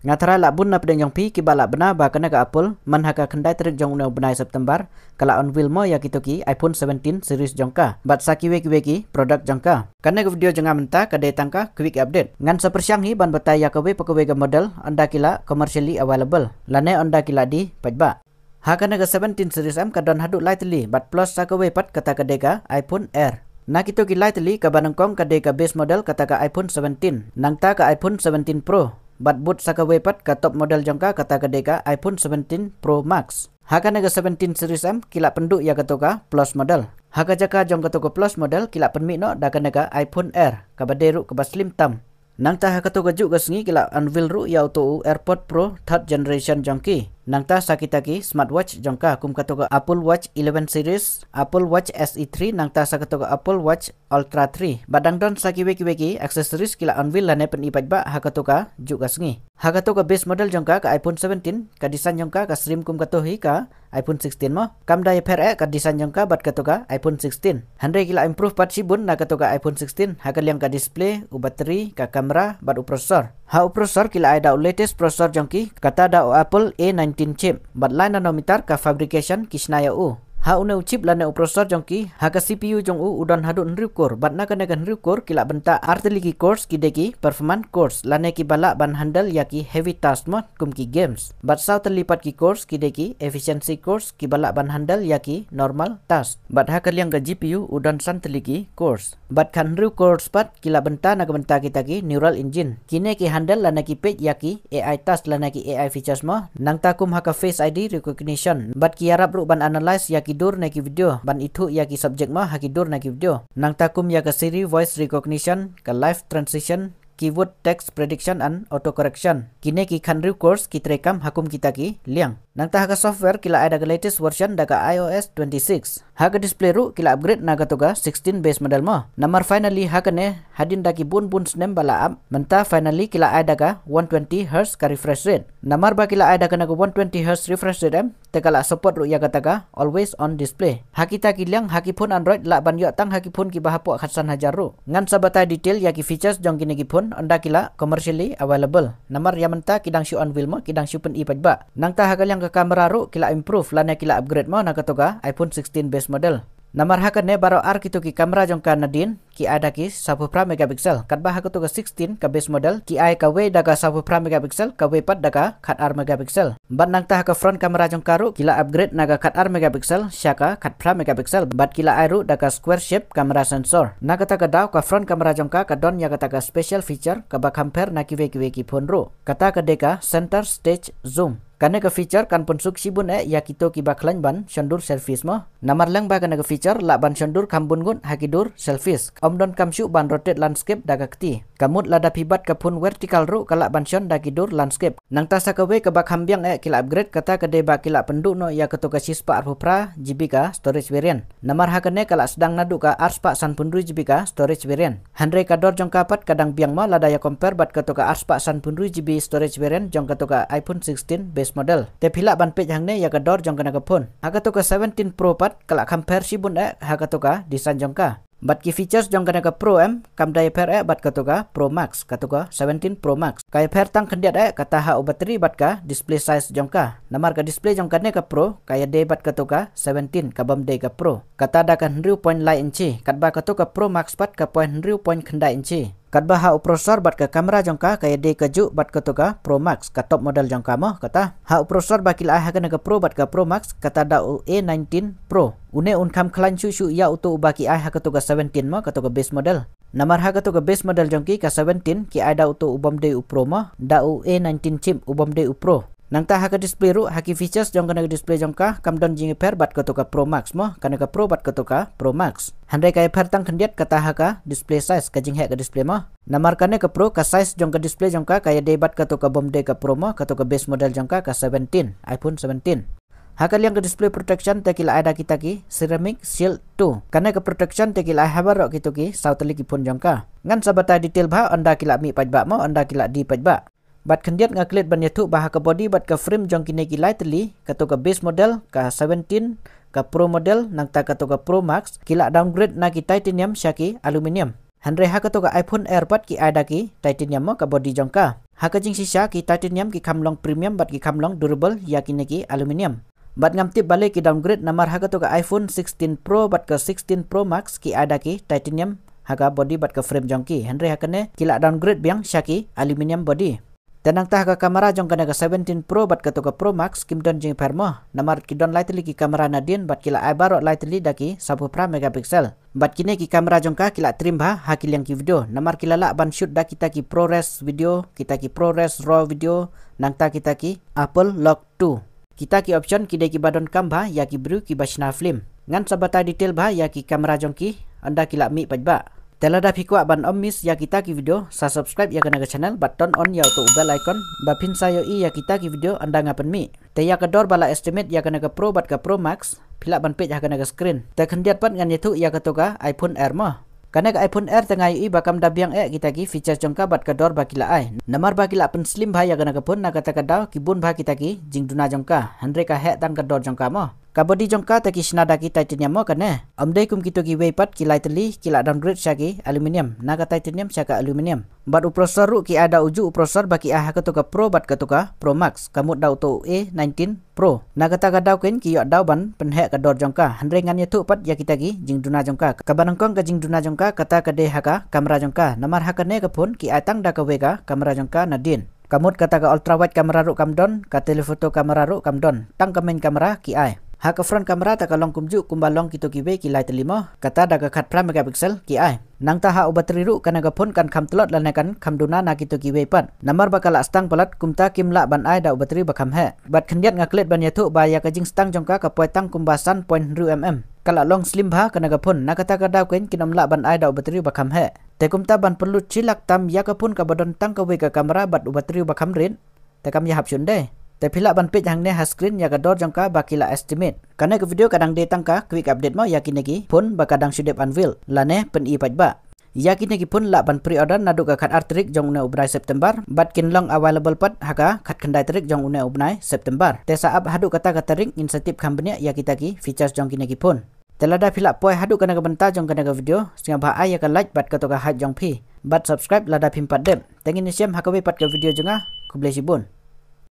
Ngatara la bun na pedeng jong pi ki bala bena ba kana ka Apple man haka kendai terik jong una benai September kala on wheel mo ya kitoki iPhone 17 series jongka bat saki weki produk jongka kana ka video jonga menta ka tangka quick update ngan sa persyang hi ban batai ya kawe pakawe ga model anda kila commercially available lane anda kila di pajba ha kana ka 17 series am ka don hadu lightly bat plus sa kawe pat kata ka deka iPhone Air na kito ki lightly ka banangkong ka deka base model kata ka iPhone 17 nangta ka iPhone 17 Pro bat but saka wepat ka top model jongka kata kadeka iPhone 17 Pro Max. Haka naga 17 series M kila penduk ya katoka plus model. Haka jaka jong katoka plus model kila penmi no da naga iPhone Air kabaderu kaba slim tam. Nangta haka toka juk gasngi kila unveil ru ya auto AirPod Pro 3rd generation jongki. Nangta sakitaki smartwatch jongka kum katoka Apple Watch 11 series, Apple Watch SE 3 nangta sakatoka Apple Watch Ultra 3. Badang don saki weki accessories kila unveil lane pen ipajba hakatoka juk gasngi. Hakatoka base model jongka ka iPhone 17 ka design jongka ka stream kum katohi ka iPhone 16 mo. Kam daya per ka design jongka bat katoka iPhone 16. Handai kila improve pat sibun na katoka iPhone 16 hakal yang ka display, u bateri, ka kamera, bat u processor. Ha u processor kila ada latest processor jongki kata da Apple A19 chip bat line nanometer ka fabrication kisnaya u. Ha une chip lane u processor jongki ha ka CPU jong u udon hadu nriu core bat na kana kan nriu core kila benta artiliki cores kideki performance cores lane ki bala ban handle yaki heavy task mo kum ki games bat sau terlipat ki cores kideki efficiency cores ki bala ban handle yaki normal task bat ha kaliang ka GPU udon san teliki cores bat kan nriu cores pat kila benta na benta kita ki neural engine kine ki handle lane ki page yaki AI task lane ki AI features mo nang takum ha ka face ID recognition bat ki arab ru ban analyze yaki dur na ki video ban itu ya ki subject ma hakidur na ki video nang takum ya ka Siri voice recognition ka live transition keyword text prediction and auto correction kine ki khanriu course ki trekam hakum kita ki liang nang ta ka software kila ada ka latest version daga iOS 26 ha ka display ru kila upgrade naga toga 16 base model mo namar finally ha kane hadin daki bun snem bala app menta finally kila ada ka 120 Hz ka refresh rate namar ba kila ada ka naga 120 Hz refresh rate em tekala support ru ya kata ka always on display ha kita ki liang ha ki phone Android la ban yo tang ha ki phone ki bahapu khatsan hajar ru ngan sabata detail ya ki features jong kini ki phone anda kila commercially available namar ya menta kidang shu unveil mo kidang shu pen ipajba nang ta hakal yang ke kamera ru kila improve lana kila upgrade mo na katoga iPhone 16 base model namar hakan ne baro ar kitu ki kamera jongka nadin ki ada ki 1 megapixel katba ha katoga 16 ka base model ki ai ka we daga 1 megapixel ka we pat daga khat ar megapixel bat nang ta ka front kamera jongka ru kila upgrade naga khat ar megapixel syaka khat pra megapixel bat kila ai ru daga square shape kamera sensor na kata ka daw ka front kamera jongka ka don ya kata ka special feature ka ba compare na ki we phone ru kata ka deka center stage zoom kana ka feature kan ponsuk sibun ya kito ki baklan ban shondur selfies mo namar lang ba kana ka feature la ban shondur kambun gun hakidur selfies omdon kamshu ban rotate landscape daga kti kamut lada pibat ka phun vertical ru kala ban shon dakidur landscape nang tasa ka we ka bakhambyang kila upgrade kata ka de ba kila pendu no ya keto ka sispa arpra GB ka storage variant namar hakane kala sedang nadu ka arspa sanpunru GB ka storage variant handre ka dor jong kapat kadang biang mo lada ya compare bat keto ka arspa sanpunru GB storage variant jong keto ka iPhone 16 base model te phila ban page hangne ya ka dor jong kana ka phone ha ka to ka 17 Pro pat kala compare sibun ha ka to ka design jong ka bat ki features jong kana ka Pro m kam daya per bat ka to ka Pro Max ka to ka 17 Pro Max kai per tang khendiat kata ha u battery bat ka display size jong ka namar ka display jong kana ka Pro kaya de bat ka to ka 17 ka bam de ka Pro kata da kan 0.9 inci kat ba ka to ka Pro Max pat ka 0.0 khendai inci katba ha processor bat ka kamera jongka kaya de kaju bat ka toka Pro Max ka top model jongka mo kata ha processor bakil ai ha ka Pro bat ka Pro Max kata da A19 Pro une unkam klan shu ya uto baki ai ha ka toka 17 mo ka toka base model namar ha ka toka base model jongki ka 17 ki ai da uto ubam de u Pro mo da A19 chip ubam de u Pro nang ta ha ka display ru haki features jong kana display jongka kam don jing per bat ka toka Pro Max mo kana ka Pro bat ka toka Pro Max handai kai per tang khendiat kata ha ka display size ka jing he ka display mo namar kana ka Pro ka size jong ka display jongka kaya de bat ka toka bom de ka Pro mo ka toka base model jongka ka 17 iPhone 17 hakal yang ke display protection tekila ada kita ki ceramic shield 2 kana ka protection tekila habar ro kitu ki sauteli ki phone jongka ngan sabata detail ba anda kila mi pajba mo anda kila di pajba bat khendiat ngaklet ban yatu bah ka body bat ka frame jong kine ki lightly ka to ka base model ka 17 ka Pro model nang ta ka to ka Pro Max kila downgrade na ki titanium syaki aluminium handre ha ka to ka iPhone Air pat ki ada ki titanium mo ka body jongka Haka jing sisa ki titanium ki kamlong premium bat ki kamlong durable ya ki neki aluminium. Bat ngam tip balik ki downgrade namar haka to ka iPhone 16 Pro bat ke 16 Pro Max ki ada ki titanium haka body bat ke frame jong ki. Henry haka ne kila downgrade biang syaki aluminium body. Tenang tah ka kamera jong kana ka 17 Pro bat ka to ka Pro Max kim don jing permo. Namar ki don lightly ki kamera nadin bat kila ai barot lightly daki 10 megapixel. Bat kini ki kamera jong ka kila trim ba hakil yang ki video. Namar kila la ban shoot da kita ki ProRes video, kita ki ProRes RAW video, nang ta kita ki Apple Lock 2. Kita ki option ki ki badon kam ba ya ki bru ki bashna film. Ngan sabata detail ba ya ki kamera jong ki anda kila mi pajba. Telada fikwa ban miss ya kita ki video sa subscribe ya kana ke channel but turn on ya auto bell icon ba pin sayo i ya kita ki video anda ngapen mi te ya kedor bala estimate ya kana ke Pro bat ke Pro Max pila ban page ya kana ke screen te kendiat pat ngan yetu ya katoka iPhone Air mo kana ke iPhone Air tengah i bakam dabiang kita ki features jongka bat kedor bakila ai namar bakila pen slim ba ya kana ke pun na kata kadau kibun ba kita ki jingduna jongka handre ka he tang kedor jongka mo kabodi jongka taki snada ki titanium mo kane amdai kum kito ki weipat ki lightly kila downgrade syaki aluminium naga titanium syaka aluminium bat uprosor ru ki ada uju uprosor baki ah ka toka Pro bat ka toka Pro Max kamut dau to A19 Pro naga ta dau ken ki yo dau ban penhe ka dor jongka handre ngan yetu pat ya kita ki jingduna jongka kabanangkong ka jingduna jongka kata ka de haka kamera jongka namar hakane ka pun ki atang da ka wega kamera jongka nadin kamut kata ka ultra wide kamera ru kamdon ka telefoto kamera ru kamdon tang ka main kamera ki ai haka front kamera taka long kumju kumbalong kito kiwe ki light 5 kata daga kat pra megapixel ki ai nang taha bateri ru kana gapon kan kam telot lanakan kam duna na kito kiwe pat namar bakala stang palat kumta kimla ban ai da bateri bakam he bat kendiat ngaklet ban yatu ba ya kajing stang jongka ka poitang kumbasan 0.2 mm kala long slim ba kana gapon nakata kada kuen kinamla ban ai da bateri bakam he te kumta ban perlu cilak tam ya kapun ka badon tang ka we ka kamera bat bateri bakam rin te kam ya hapsun de te pila ban page hang ne ha screen ya gador jongka bakila estimate kana ke video kadang datang ka quick update mo yakin lagi pun bakadang sudep unveil lane pen i pajba yakin lagi pun la ban pre order nadu ka khat artrik jong une ubrai September bat kin long available pat haka khat khandai trik jong une ubnai September te saab hadu kata ring insentif company ya kita ki features jong kinegi pun telada pila poi hadu kana ka benta jong kana ka video singa ba ai ka like bat ka to ka hype jong pi bat subscribe lada pimpat dem tengin siam hakawe pat ka video jonga ku blesibun